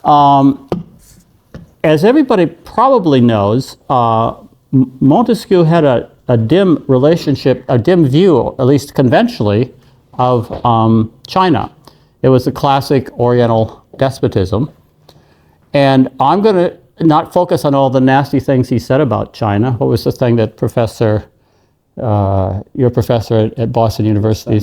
As everybody probably knows, Montesquieu had a dim relationship, a dim view, at least conventionally, of China. It was a classic Oriental despotism. And I'm going to not focus on all the nasty things he said about China. What was the thing that your professor at Boston University,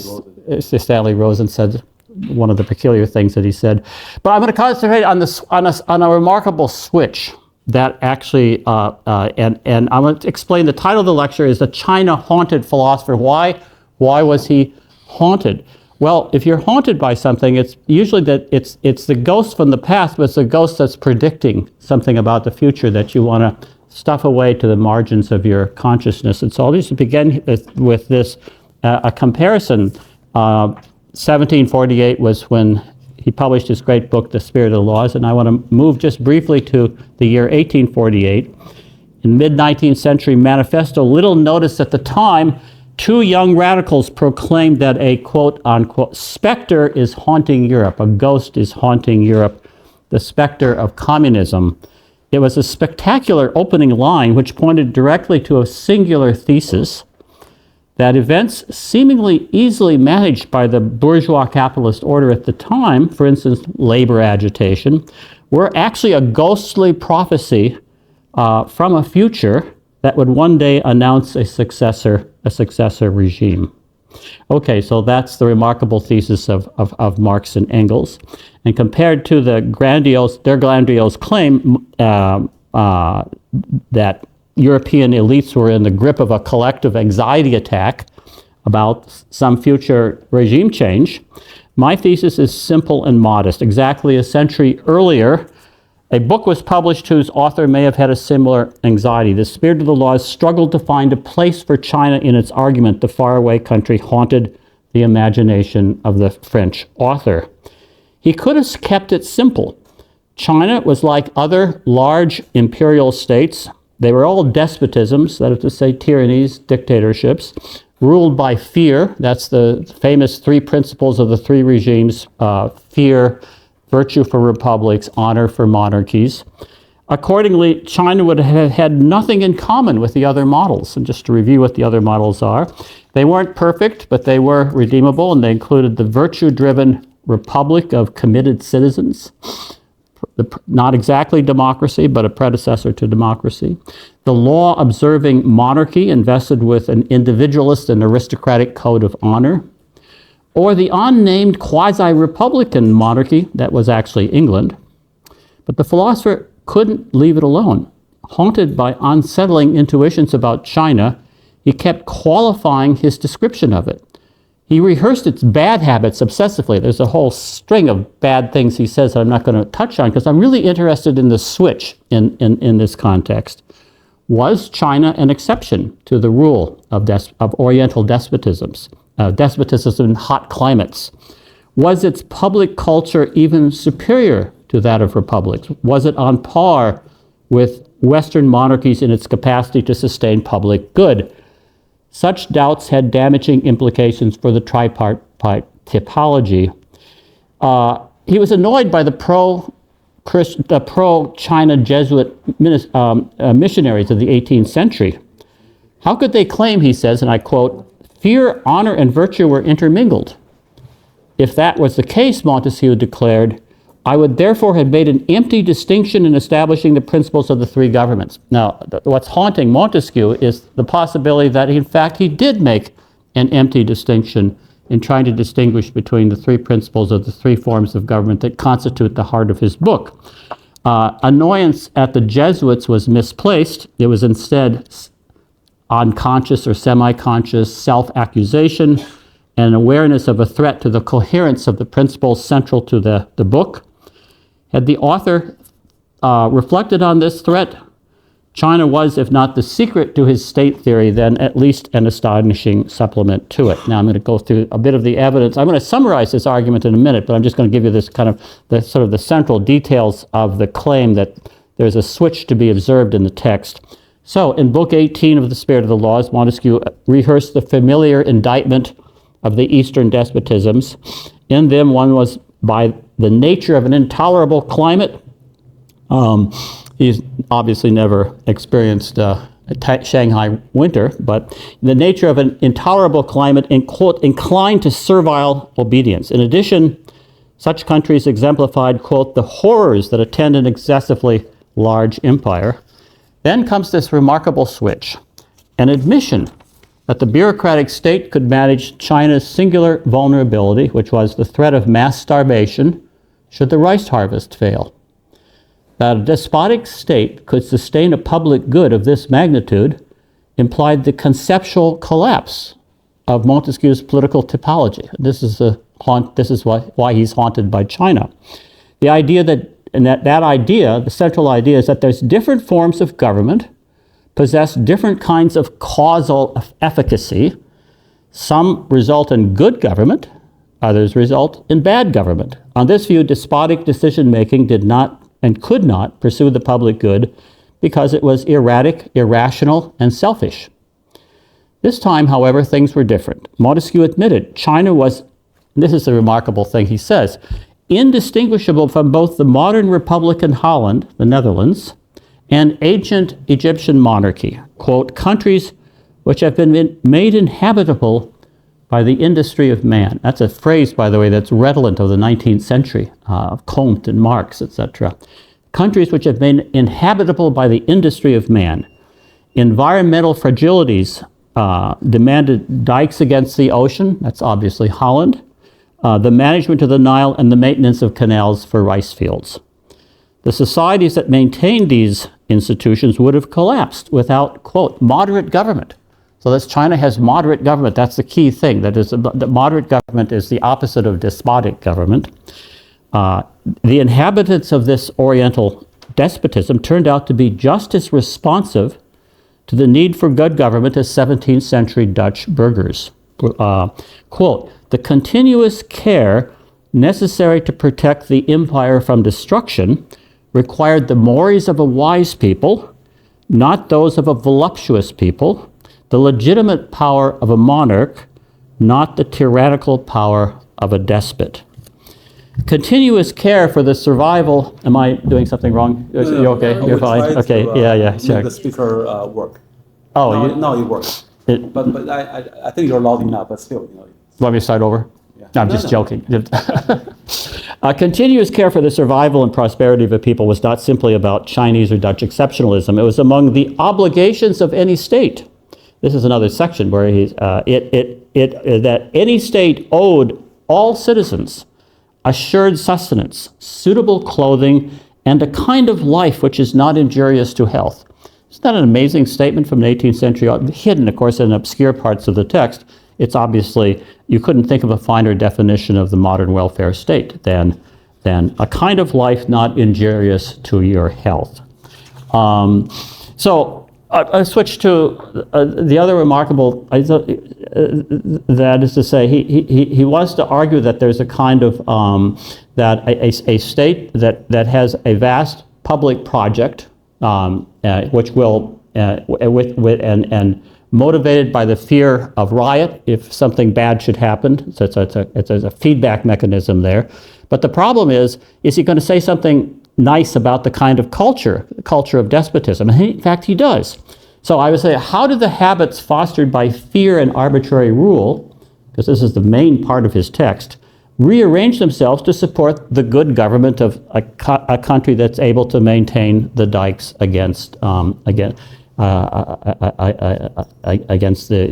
Stanley Rosen, said? One of the peculiar things that he said. But I'm going to concentrate on a remarkable switch that actually, and I'm going to explain. The title of the lecture is "The China Haunted Philosopher." Why was he haunted? Well, if you're haunted by something, it's usually that it's the ghost from the past, but it's the ghost that's predicting something about the future that you want to stuff away to the margins of your consciousness. And so I'll just begin with this a comparison. 1748 was when he published his great book, The Spirit of the Laws, and I want to move just briefly to the year 1848. In mid-19th century manifesto, little noticed at the time, two young radicals proclaimed that a quote-unquote specter is haunting Europe, a ghost is haunting Europe, the specter of communism. It was a spectacular opening line which pointed directly to a singular thesis, that events seemingly easily managed by the bourgeois capitalist order at the time, for instance, labor agitation, were actually a ghostly prophecy from a future that would one day announce a successor regime. Okay, so that's the remarkable thesis of Marx and Engels. And compared to their grandiose claim that European elites were in the grip of a collective anxiety attack about some future regime change, my thesis is simple and modest. Exactly a century earlier, a book was published whose author may have had a similar anxiety. The Spirit of the Laws struggled to find a place for China in its argument. The faraway country haunted the imagination of the French author. He could have kept it simple. China was like other large imperial states. They were all despotisms, that is to say tyrannies, dictatorships, ruled by fear. That's the famous three principles of the three regimes: fear, virtue for republics, honor for monarchies. Accordingly, China would have had nothing in common with the other models. And just to review what the other models are, they weren't perfect, but they were redeemable, and they included the virtue-driven republic of committed citizens, not exactly democracy, but a predecessor to democracy. The law-observing monarchy invested with an individualist and aristocratic code of honor, or the unnamed quasi-republican monarchy that was actually England. But the philosopher couldn't leave it alone. Haunted by unsettling intuitions about China, he kept qualifying his description of it. He rehearsed its bad habits obsessively. There's a whole string of bad things he says that I'm not going to touch on because I'm really interested in the switch in this context. Was China an exception to the rule of Oriental despotisms, despotism in hot climates? Was its public culture even superior to that of republics? Was it on par with Western monarchies in its capacity to sustain public good? Such doubts had damaging implications for the tripartite typology. He was annoyed by the pro-China Jesuit missionaries of the 18th century. How could they claim, he says, and I quote, fear, honor, and virtue were intermingled? If that was the case, Montesquieu declared, I would therefore have made an empty distinction in establishing the principles of the three governments. Now, what's haunting Montesquieu is the possibility that, in fact, he did make an empty distinction in trying to distinguish between the three principles of the three forms of government that constitute the heart of his book. Annoyance at the Jesuits was misplaced. It was instead unconscious or semi-conscious self-accusation and awareness of a threat to the coherence of the principles central to the book. Had the author reflected on this threat, China was, if not the secret to his state theory, then at least an astonishing supplement to it. Now I'm going to go through a bit of the evidence. I'm going to summarize this argument in a minute, but I'm just going to give you this kind of the central details of the claim that there's a switch to be observed in the text. So in Book 18 of The Spirit of the Laws, Montesquieu rehearsed the familiar indictment of the Eastern despotisms. In them, one was by the nature of an intolerable climate, He's obviously never experienced a Shanghai winter, but the nature of an intolerable climate inclined to servile obedience. In addition, such countries exemplified, quote, the horrors that attend an excessively large empire. Then comes this remarkable switch, an admission that the bureaucratic state could manage China's singular vulnerability, which was the threat of mass starvation should the rice harvest fail. That a despotic state could sustain a public good of this magnitude implied the conceptual collapse of Montesquieu's political typology. This is why he's haunted by China. The idea the central idea is that there's different forms of government, possess different kinds of causal efficacy. Some result in good government, others result in bad government. On this view, despotic decision-making did not and could not pursue the public good because it was erratic, irrational, and selfish. This time, however, things were different. Montesquieu admitted China was, this is the remarkable thing he says, indistinguishable from both the modern republic in Holland, the Netherlands, and ancient Egyptian monarchy, quote, countries which have been made inhabitable by the industry of man. That's a phrase, by the way, that's redolent of the 19th century, of Comte and Marx, etc. Countries which have been inhabitable by the industry of man. Environmental fragilities demanded dikes against the ocean, that's obviously Holland, the management of the Nile, and the maintenance of canals for rice fields. The societies that maintained these institutions would have collapsed without, quote, moderate government. So this China has moderate government. That's the key thing. That is, the moderate government is the opposite of despotic government. The inhabitants of this Oriental despotism turned out to be just as responsive to the need for good government as 17th century Dutch burghers. Quote, the continuous care necessary to protect the empire from destruction required the mores of a wise people, not those of a voluptuous people, the legitimate power of a monarch, not the tyrannical power of a despot. Continuous care for the survival. Am I doing something wrong? No, you okay? You're fine. Okay. Sure. Make the speaker work. Oh, now it works. But I think you're loud enough. But still, Want me to start over? Yeah. I'm just joking. Continuous care for the survival and prosperity of a people was not simply about Chinese or Dutch exceptionalism. It was among the obligations of any state. This is another section where that any state owed all citizens assured sustenance, suitable clothing, and a kind of life which is not injurious to health. Isn't that an amazing statement from the 18th century? Hidden, of course, in obscure parts of the text. It's obviously, you couldn't think of a finer definition of the modern welfare state than a kind of life not injurious to your health. I switch to the other remarkable, that is to say, he wants to argue that there's a kind of, that a state that has a vast public project, which will, and motivated by the fear of riot if something bad should happen. So it's a feedback mechanism there. But the problem is he going to say something nice about the kind of culture of despotism? And in fact, he does. So I would say, how do the habits fostered by fear and arbitrary rule, because this is the main part of his text, rearrange themselves to support the good government of a country that's able to maintain the dikes against the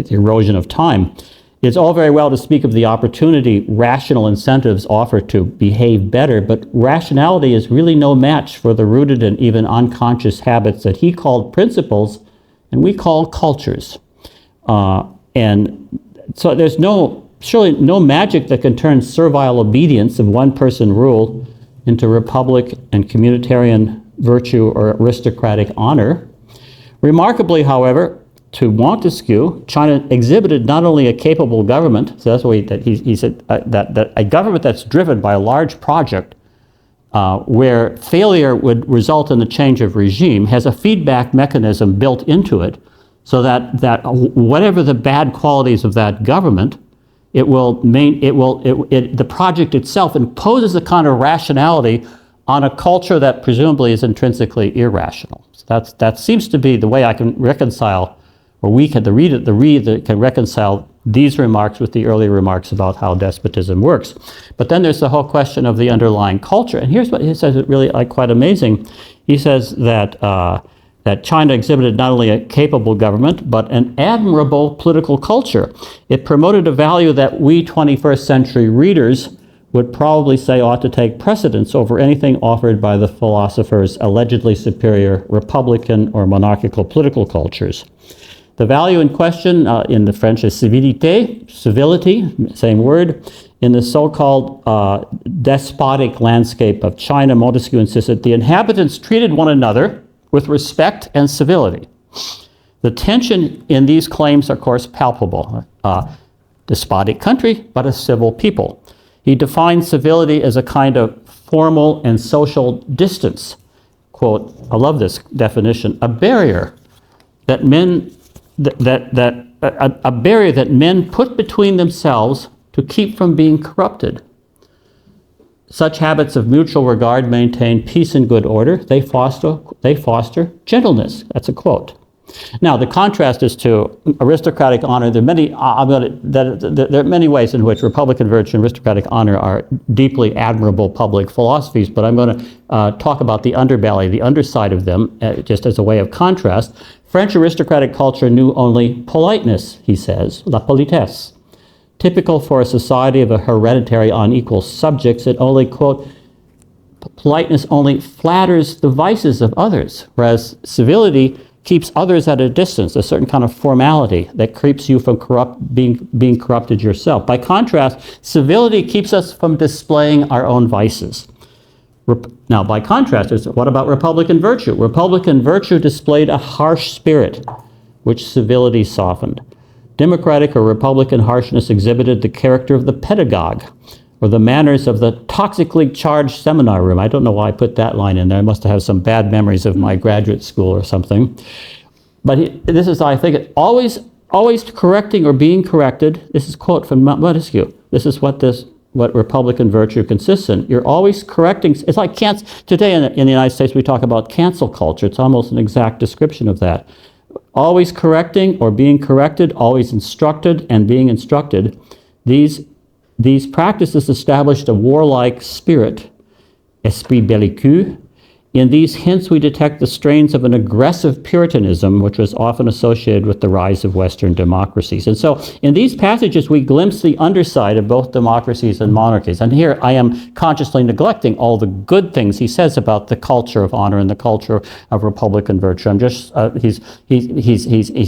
erosion of time? It's all very well to speak of the opportunity rational incentives offer to behave better, but rationality is really no match for the rooted and even unconscious habits that he called principles and we call cultures. And so there's surely no magic that can turn servile obedience of one-person rule into republic and communitarian virtue or aristocratic honor. Remarkably, however, to Montesquieu, China exhibited not only a capable government, so that's what he said, that a government that's driven by a large project where failure would result in a change of regime, has a feedback mechanism built into it, so that whatever the bad qualities of that government, the project itself imposes a kind of rationality on a culture that presumably is intrinsically irrational. So that seems to be the way I can reconcile, or the reader can reconcile these remarks with the earlier remarks about how despotism works. But then there's the whole question of the underlying culture. And here's what he says, it's really quite amazing. He says that China exhibited not only a capable government, but an admirable political culture. It promoted a value that we 21st century readers would probably say ought to take precedence over anything offered by the philosophers' allegedly superior republican or monarchical political cultures. The value in question in the French is civilité, civility, same word. In the so-called despotic landscape of China, Montesquieu insisted the inhabitants treated one another with respect and civility. The tension in these claims, of course, palpable. Despotic country, but a civil people. He defines civility as a kind of formal and social distance. Quote, I love this definition, a barrier that a barrier that men put between themselves to keep from being corrupted. Such habits of mutual regard maintain peace and good order. They foster gentleness. That's a quote. Now, the contrast is to aristocratic honor. There are many ways in which republican virtue and aristocratic honor are deeply admirable public philosophies, but I'm going to talk about the underbelly, the underside of them, just as a way of contrast. French aristocratic culture knew only politeness, he says, la politesse. Typical for a society of a hereditary unequal subjects, it only, quote, politeness only flatters the vices of others, whereas civility keeps others at a distance, a certain kind of formality that keeps you from being corrupted yourself. By contrast, civility keeps us from displaying our own vices. Now, by contrast, what about republican virtue? Republican virtue displayed a harsh spirit, which civility softened. Democratic or republican harshness exhibited the character of the pedagogue, or the manners of the toxically charged seminar room. I don't know why I put that line in there. I must have some bad memories of my graduate school or something. But this is, I think, always correcting or being corrected. This is a quote from Montesquieu. This is what republican virtue consists in. You're always correcting. It's like today in the United States we talk about cancel culture. It's almost an exact description of that. Always correcting or being corrected, always instructed and being instructed. These practices established a warlike spirit, esprit belliqueux. In these hints we detect the strains of an aggressive Puritanism, which was often associated with the rise of Western democracies. And so in these passages we glimpse the underside of both democracies and monarchies. And here I am consciously neglecting all the good things he says about the culture of honor and the culture of republican virtue. I'm just, he's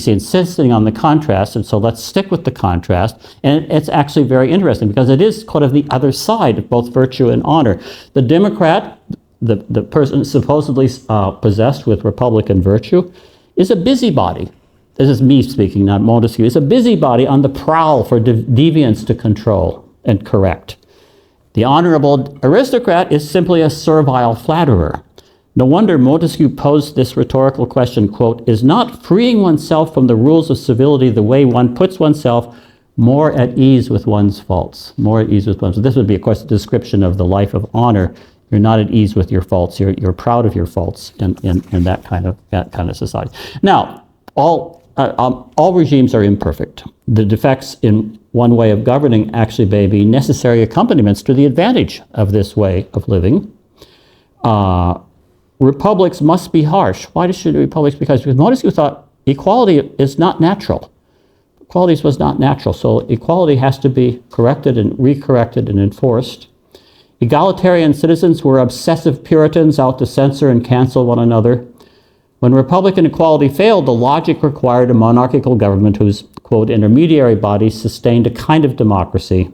insisting on the contrast, and so let's stick with the contrast. And it's actually very interesting because it is kind of the other side of both virtue and honor. The Democrat, the person supposedly possessed with republican virtue, is a busybody. This is me speaking, not Montesquieu. Is a busybody on the prowl for deviance to control and correct. The honorable aristocrat is simply a servile flatterer. No wonder Montesquieu posed this rhetorical question, quote, is not freeing oneself from the rules of civility the way one puts oneself more at ease with one's faults. More at ease with one's. So this would be, of course, a description of the life of honor. You're not at ease with your faults. You're proud of your faults in that kind of society. Now, all regimes are imperfect. The defects in one way of governing actually may be necessary accompaniments to the advantage of this way of living. Republics must be harsh. Why should republics be harsh? Because Montesquieu thought equality is not natural. Equality was not natural, so equality has to be corrected and recorrected and enforced. Egalitarian citizens were obsessive Puritans out to censor and cancel one another. When republican equality failed, the logic required a monarchical government whose, quote, intermediary bodies sustained a kind of democracy,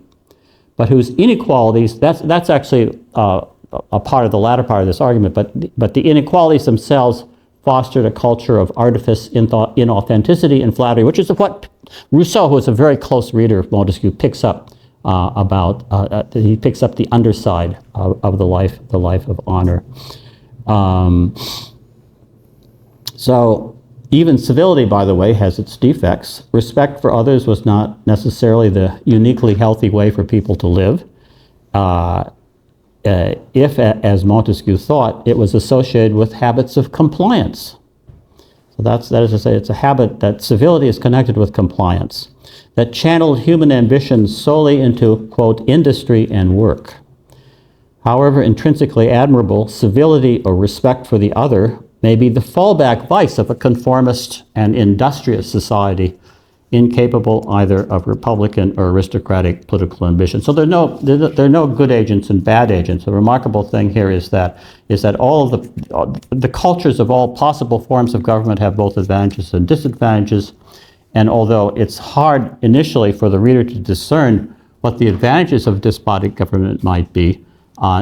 but whose inequalities, that's actually a part of the latter part of this argument, but the inequalities themselves fostered a culture of artifice, inauthenticity, and flattery, which is what Rousseau, who is a very close reader of Montesquieu, picks up he picks up the underside of the life of honor. So even civility, by the way, has its defects. Respect for others was not necessarily the uniquely healthy way for people to live. if, as Montesquieu thought, it was associated with habits of compliance. So that is to say, it's a habit that civility is connected with compliance, that channeled human ambition solely into, quote, industry and work. However intrinsically admirable, civility or respect for the other may be the fallback vice of a conformist and industrious society, incapable either of republican or aristocratic political ambition. So there are no good agents and bad agents. The remarkable thing here is that all of the cultures of all possible forms of government have both advantages and disadvantages. And although it's hard initially for the reader to discern what the advantages of despotic government might be,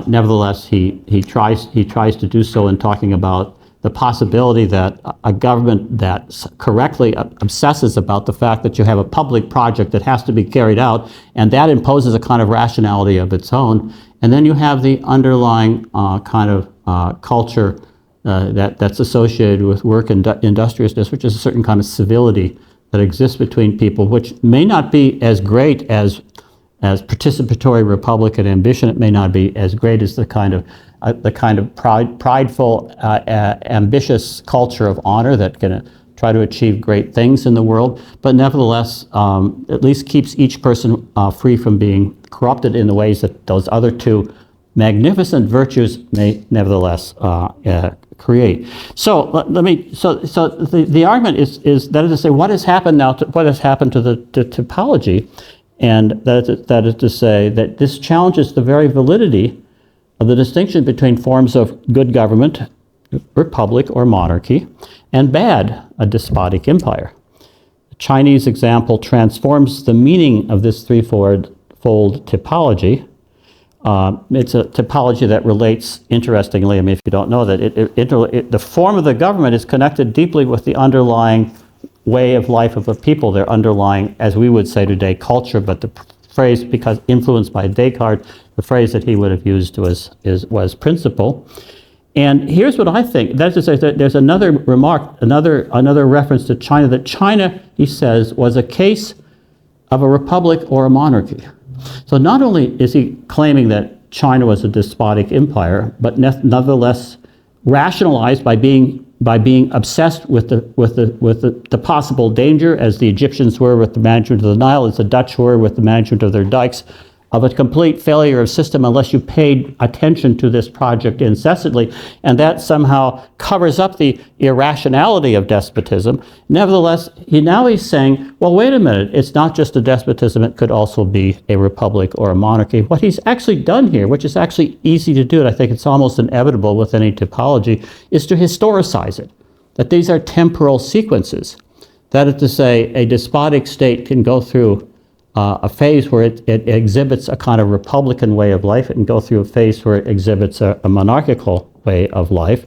nevertheless he tries to do so in talking about the possibility that a government that correctly obsesses about the fact that you have a public project that has to be carried out, and that imposes a kind of rationality of its own. And then you have the underlying kind of culture that's associated with work and industriousness, which is a certain kind of civility that exists between people, which may not be as great as participatory Republican ambition. It may not be as great as the kind of prideful, ambitious culture of honor that can try to achieve great things in the world, but nevertheless, at least keeps each person free from being corrupted in the ways that those other two magnificent virtues may nevertheless create. So the argument is that is to say, what has happened now? What has happened to the typology, and that is to say that this challenges the very validity of the distinction between forms of good government, republic or monarchy, and bad, a despotic empire. The Chinese example transforms the meaning of this threefold typology. It's a typology that relates, interestingly, I mean, if you don't know that, the form of the government is connected deeply with the underlying way of life of a people, their underlying, as we would say today, culture, but the phrase, because influenced by Descartes, the phrase that he would have used was principle. And here's what I think. That is to say that there's another remark, another reference to China, that China, he says, was a case of a republic or a monarchy. So not only is he claiming that China was a despotic empire, but nonetheless rationalized by being obsessed with the possible danger, as the Egyptians were with the management of the Nile, as the Dutch were with the management of their dikes, of a complete failure of system unless you paid attention to this project incessantly, and that somehow covers up the irrationality of despotism. Nevertheless, he's saying, well, wait a minute, it's not just a despotism, it could also be a republic or a monarchy. What he's actually done here, which is actually easy to do, and I think it's almost inevitable with any typology, is to historicize it, that these are temporal sequences. That is to say, a despotic state can go through a phase where it exhibits a kind of republican way of life. It can go through a phase where it exhibits a monarchical way of life.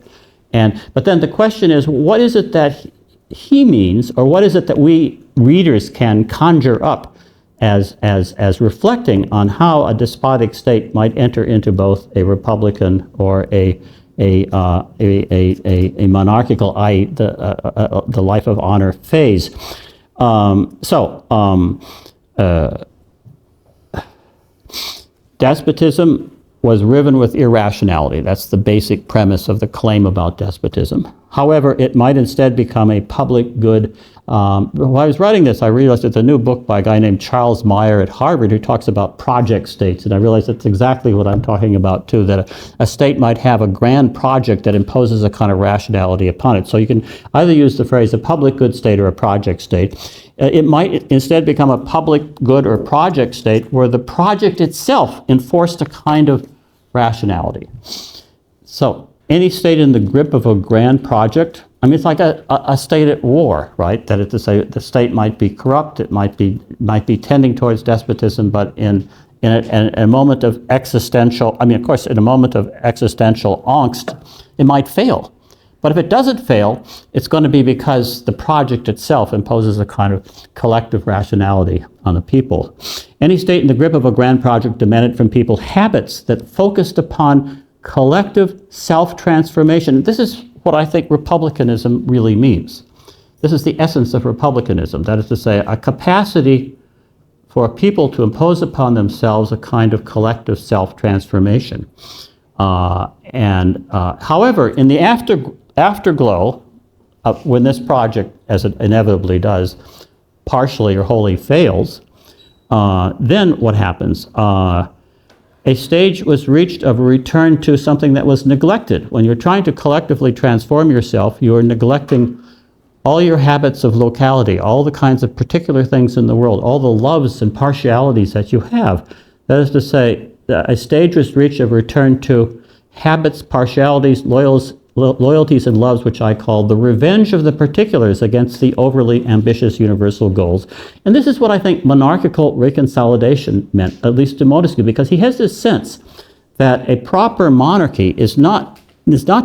But then the question is, what is it that he means, or what is it that we readers can conjure up as reflecting on how a despotic state might enter into both a republican or a monarchical, i.e. the life of honor phase. Despotism was riven with irrationality. That's the basic premise of the claim about despotism. However, it might instead become a public good. While I was writing this, I realized there's a new book by a guy named Charles Meyer at Harvard who talks about project states, and I realized that's exactly what I'm talking about too, that a state might have a grand project that imposes a kind of rationality upon it. So you can either use the phrase a public good state or a project state. It might instead become a public good or project state where the project itself enforced a kind of rationality. So any state in the grip of a grand project, I mean, it's like a state at war, right? That is to say, the state might be corrupt, it might be tending towards despotism, but in a moment of existential, I mean, of course, in a moment of existential angst, it might fail. But if it doesn't fail, it's going to be because the project itself imposes a kind of collective rationality on the people. Any state in the grip of a grand project demanded from people habits that focused upon collective self-transformation. This is what I think republicanism really means. This is the essence of republicanism. That is to say, a capacity for people to impose upon themselves a kind of collective self-transformation. However, in the afterglow, when this project, as it inevitably does, partially or wholly fails, then what happens? A stage was reached of a return to something that was neglected. When you're trying to collectively transform yourself, you are neglecting all your habits of locality, all the kinds of particular things in the world, all the loves and partialities that you have. That is to say, a stage was reached of return to habits, partialities, loyalties, and loves, which I call the revenge of the particulars against the overly ambitious universal goals. And this is what I think monarchical reconsolidation meant, at least to Montesquieu, because he has this sense that a proper monarchy is not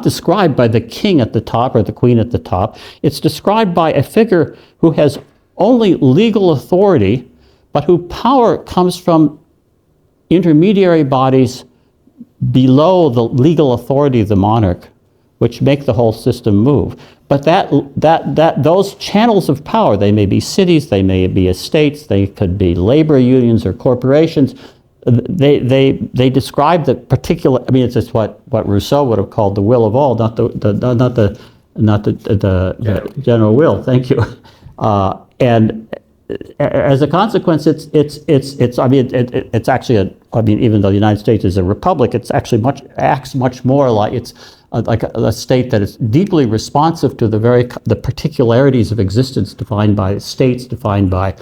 described by the king at the top or the queen at the top. It's described by a figure who has only legal authority, but whose power comes from intermediary bodies below the legal authority of the monarch, which make the whole system move. But those channels of power, they may be cities, they may be estates, they could be labor unions or corporations. They describe the particular. I mean, it's just what Rousseau would have called the will of all, not the general will. Thank you. And as a consequence, it's. I mean, it's actually even though the United States is a republic, it's actually acts much more like it's like a state that is deeply responsive to the particularities of existence defined by states, defined by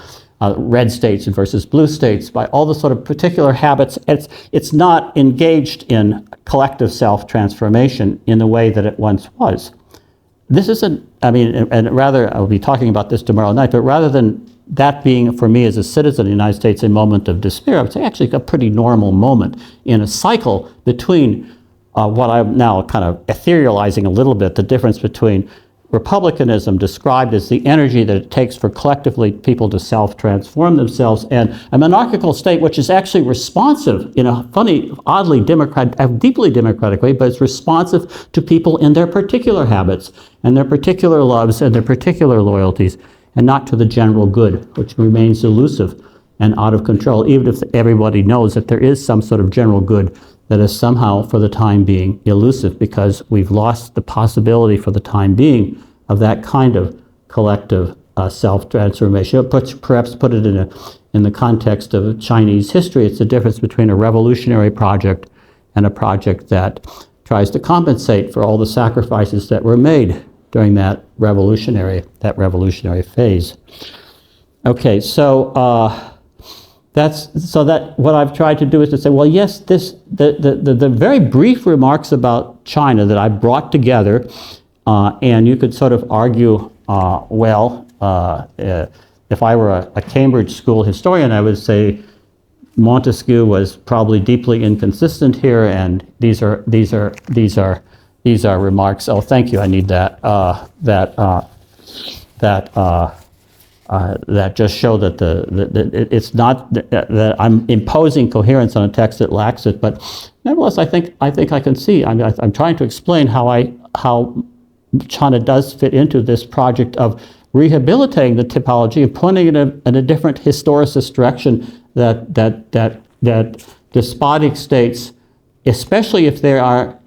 red states versus blue states, by all the sort of particular habits. It's not engaged in collective self-transformation in the way that it once was. This isn't. I mean, and rather, I'll be talking about this tomorrow night. But rather than that being, for me as a citizen of the United States, a moment of despair, I would say actually a pretty normal moment in a cycle between what I'm now kind of etherealizing a little bit, the difference between republicanism described as the energy that it takes for collectively people to self-transform themselves, and a monarchical state which is actually responsive in a funny, oddly deeply democratic way, but it's responsive to people in their particular habits and their particular loves and their particular loyalties, and not to the general good, which remains elusive and out of control, even if everybody knows that there is some sort of general good that is somehow, for the time being, elusive, because we've lost the possibility for the time being of that kind of collective self-transformation. Perhaps put it in the context of Chinese history, it's the difference between a revolutionary project and a project that tries to compensate for all the sacrifices that were made during that revolutionary phase. Okay, so what I've tried to do is to say, well, yes, the very brief remarks about China that I brought together, and you could sort of argue, if I were a Cambridge school historian, I would say Montesquieu was probably deeply inconsistent here, and these are remarks. Oh, thank you. I need that. That just show that it's not that I'm imposing coherence on a text that lacks it, but nevertheless, I think I can see. I'm trying to explain how China does fit into this project of rehabilitating the typology and pointing in a different historicist direction that despotic states, especially if there are.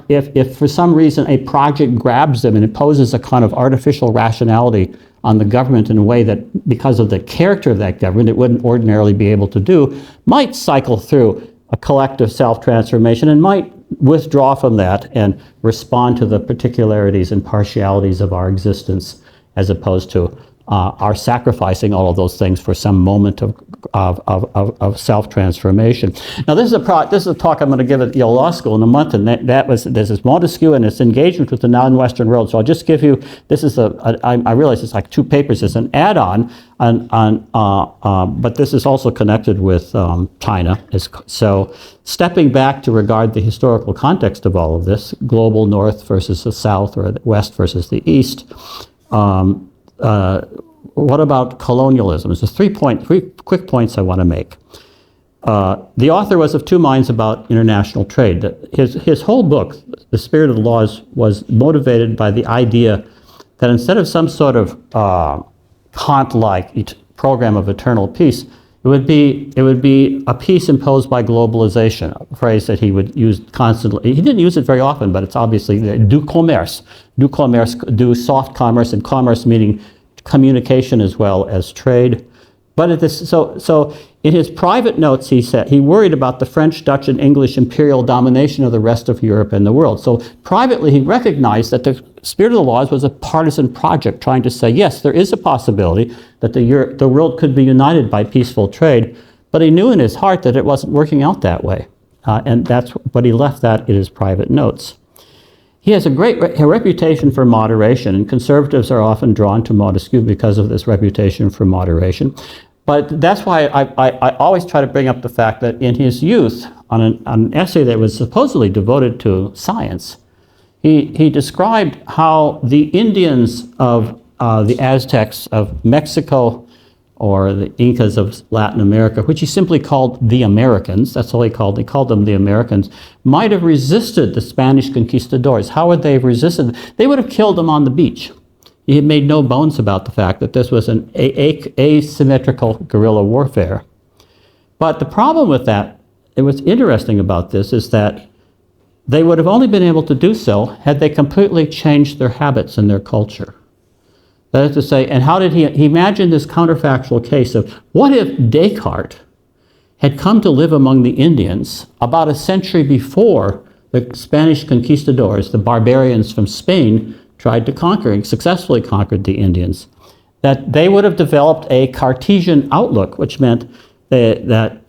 If for some reason a project grabs them and imposes a kind of artificial rationality on the government in a way that, because of the character of that government, it wouldn't ordinarily be able to do, might cycle through a collective self-transformation and might withdraw from that and respond to the particularities and partialities of our existence, as opposed to our sacrificing all of those things for some moment of self-transformation. Now, this is a talk I'm going to give at Yale Law School in a month, and this is Montesquieu and its engagement with the non-Western world. So I'll just give you, I realize it's like two papers, it's an add-on, but this is also connected with China. So stepping back to regard the historical context of all of this, global North versus the South, or the West versus the East, what about colonialism? There's three quick points I want to make. The author was of two minds about international trade. His whole book, The Spirit of the Laws, was motivated by the idea that instead of some sort of Kant-like program of eternal peace, It would be a peace imposed by globalization, a phrase that he would use constantly. He didn't use it very often, but it's obviously du commerce, do soft commerce, and commerce meaning communication as well as trade. But so in his private notes, he said he worried about the French, Dutch, and English imperial domination of the rest of Europe and the world. So privately, he recognized that the Spirit of the Laws was a partisan project trying to say, yes, there is a possibility that the world could be united by peaceful trade, but he knew in his heart that it wasn't working out that way. And but he left that in his private notes. He has a great reputation for moderation, and conservatives are often drawn to Montesquieu because of this reputation for moderation. But that's why I always try to bring up the fact that in his youth, on an essay that was supposedly devoted to science, he described how the Indians of the Aztecs of Mexico, or the Incas of Latin America, which he simply called the Americans, that's all he called them the Americans, might have resisted the Spanish conquistadors. How would they have resisted? They would have killed them on the beach. He had made no bones about the fact that this was an asymmetrical guerrilla warfare. But the problem with that, and what's interesting about this, is that they would have only been able to do so had they completely changed their habits and their culture. That is to say, and how did he imagine this counterfactual case of what if Descartes had come to live among the Indians about a century before the Spanish conquistadors, the barbarians from Spain, tried to conquer and successfully conquered the Indians, that they would have developed a Cartesian outlook, which meant that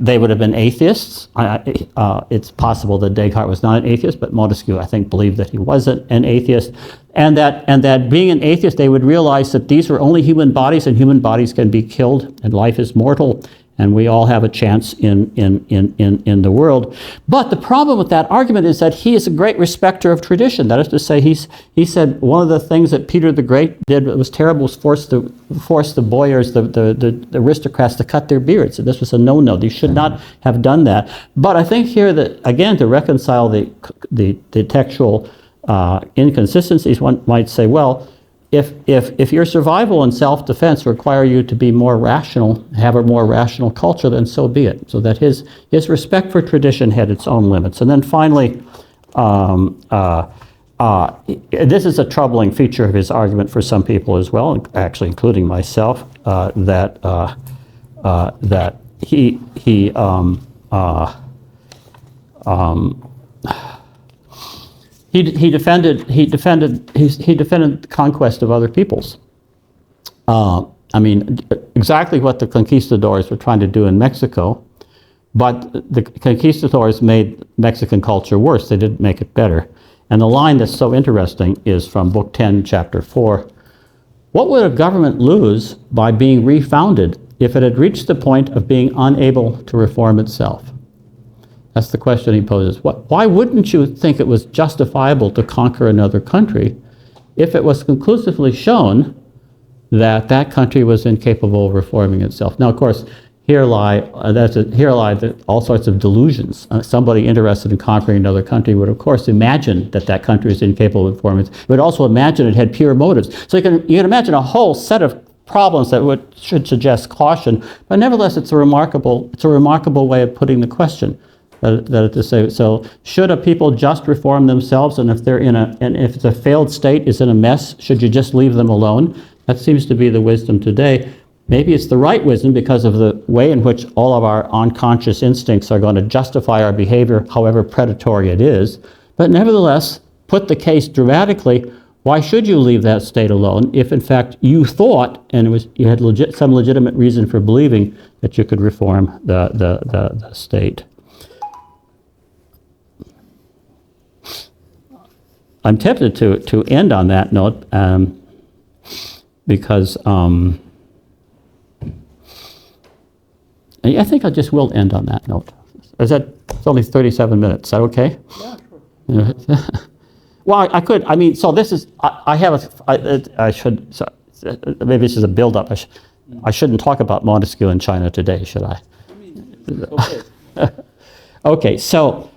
they would have been atheists. It's possible that Descartes was not an atheist, but Montesquieu, I think, believed that he was an atheist, and that being an atheist, they would realize that these were only human bodies, and human bodies can be killed, and life is mortal, and we all have a chance in the world. But the problem with that argument is that he is a great respecter of tradition. That is to say, he said one of the things that Peter the Great did that was terrible was force the boyars, the aristocrats, to cut their beards. So this was a no-no. They should not have done that. But I think here that, again, to reconcile the textual inconsistencies, one might say, well, if your survival and self-defense require you to be more rational, have a more rational culture, then so be it. So that his respect for tradition had its own limits. And then finally, this is a troubling feature of his argument for some people as well, actually including myself, that he defended the conquest of other peoples. I mean, exactly what the conquistadors were trying to do in Mexico, but the conquistadors made Mexican culture worse. They didn't make it better. And the line that's so interesting is from Book 10, Chapter 4. What would a government lose by being refounded if it had reached the point of being unable to reform itself? That's the question he poses. Why wouldn't you think it was justifiable to conquer another country if it was conclusively shown that that country was incapable of reforming itself? Now, of course, here lie all sorts of delusions. Somebody interested in conquering another country would, of course, imagine that that country is incapable of reforming itself, but also imagine it had pure motives. So you can imagine a whole set of problems that should suggest caution, but nevertheless, it's a remarkable way of putting the question. That to say, so should a people just reform themselves, and if if the failed state is in a mess, should you just leave them alone? That seems to be the wisdom today. Maybe it's the right wisdom because of the way in which all of our unconscious instincts are going to justify our behavior, however predatory it is. But nevertheless, put the case dramatically, why should you leave that state alone if in fact you thought, and you had some legitimate reason for believing that you could reform the state? I'm tempted to end on that note because I think I just will end on that note. It's only 37 minutes. Is that okay? Yeah, sure. Well, I could. I mean, so this is. I should. So, maybe this is a build-up. I shouldn't talk about Montesquieu in China today, should I? I mean, okay. Okay. So.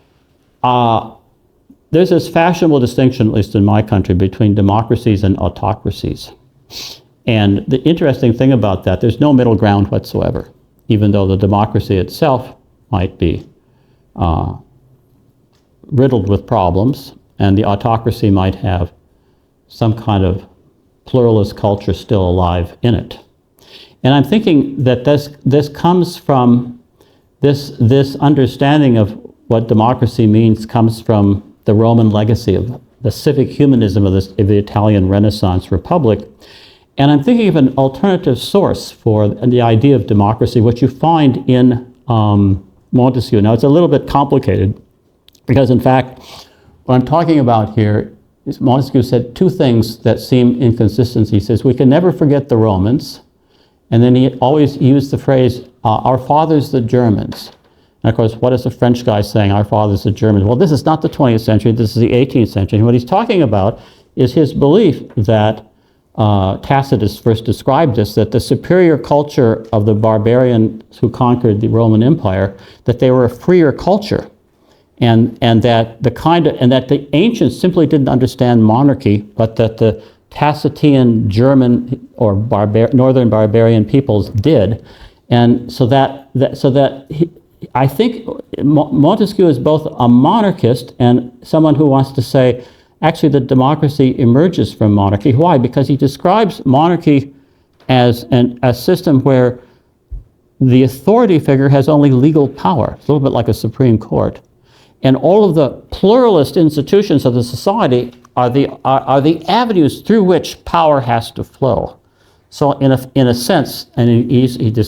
There's this fashionable distinction, at least in my country, between democracies and autocracies. And the interesting thing about that, there's no middle ground whatsoever, even though the democracy itself might be riddled with problems, and the autocracy might have some kind of pluralist culture still alive in it. And I'm thinking that this comes from this understanding of what democracy means comes from the Roman legacy of the civic humanism of the Italian Renaissance Republic. And I'm thinking of an alternative source for the idea of democracy, which you find in Montesquieu. Now, it's a little bit complicated because, in fact, what I'm talking about here is Montesquieu said two things that seem inconsistent. He says, we can never forget the Romans. And then he always used the phrase, our fathers, the Germans. And of course, what is a French guy saying, our fathers, the Germans? Well, this is not the 20th century, this is the 18th century. And what he's talking about is his belief that Tacitus first described this, that the superior culture of the barbarians who conquered the Roman Empire, that they were a freer culture. And that the ancients simply didn't understand monarchy, but that the Tacitian German or northern barbarian peoples did. And I think Montesquieu is both a monarchist and someone who wants to say, actually, the democracy emerges from monarchy. Why? Because he describes monarchy as a system where the authority figure has only legal power. It's a little bit like a Supreme Court. And all of the pluralist institutions of the society are the avenues through which power has to flow. So in a sense, and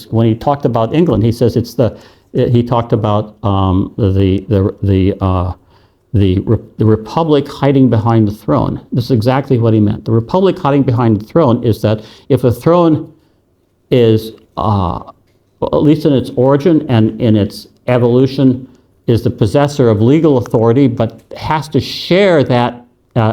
when he talked about England, he says he talked about the republic hiding behind the throne. This is exactly what he meant. The republic hiding behind the throne is that if a throne is, at least in its origin and in its evolution, is the possessor of legal authority, but has to share that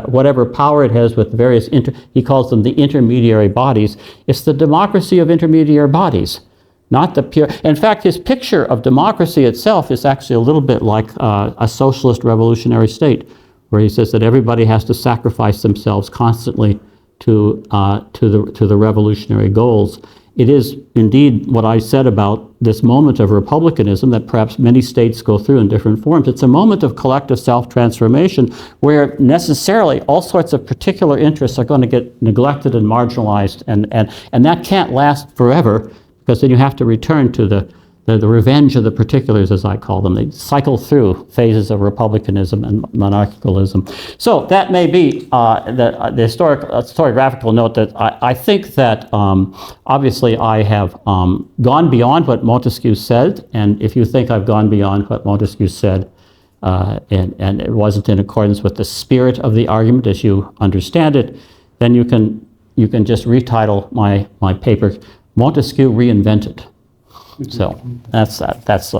whatever power it has with various, he calls them the intermediary bodies. It's the democracy of intermediary bodies, not the pure. In fact, his picture of democracy itself is actually a little bit like a socialist revolutionary state, where he says that everybody has to sacrifice themselves constantly to the revolutionary goals. It is indeed what I said about this moment of republicanism that perhaps many states go through in different forms. It's a moment of collective self-transformation where necessarily all sorts of particular interests are going to get neglected and marginalized, and that can't last forever, because then you have to return to the revenge of the particulars, as I call them. They cycle through phases of republicanism and monarchicalism. So that may be the historiographical note that I think that obviously I have gone beyond what Montesquieu said, and if you think I've gone beyond what Montesquieu said and it wasn't in accordance with the spirit of the argument as you understand it, then you can just retitle my paper, Montesquieu Reinvented. So that's that. That's